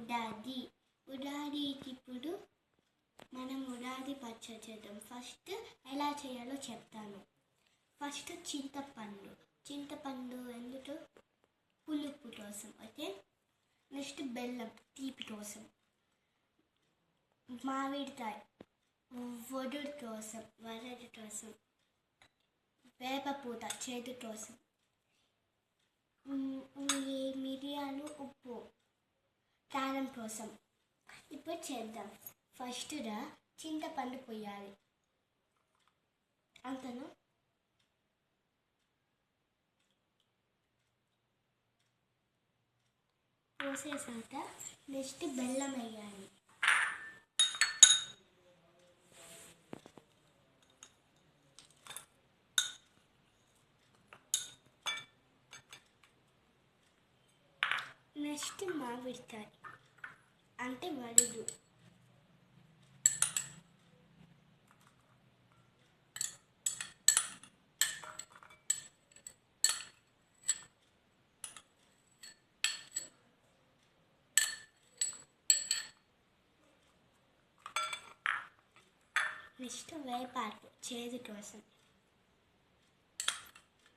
ఉగాదికి ఇప్పుడు మనం ఉగాది పచ్చడి చేద్దాం. ఫస్ట్ ఎలా చేయాలో చెప్తాను. ఫస్ట్ చింతపండు ఎందుకు? పులుపు కోసం. ఓకే, నెక్స్ట్ బెల్లం తీపి కోసం, మామిడికాయ వగరు కోసం, వేపపూత చేదు కోసం, మిరియాలు ఉప్పు కారం కోసం. ఇప్పుడు చేద్దాం. ఫస్ట్గా చింతపండు పోయాలి. అంతను పోసేసాక నెక్స్ట్ బెల్లం వేయాలి. నెక్స్ట్ మామిడికాయ అంటే వడుగు. నెక్స్ట్ వేపాకు చేదు కోసం.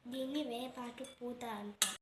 దీన్ని వేపాకు పూత అంటారు.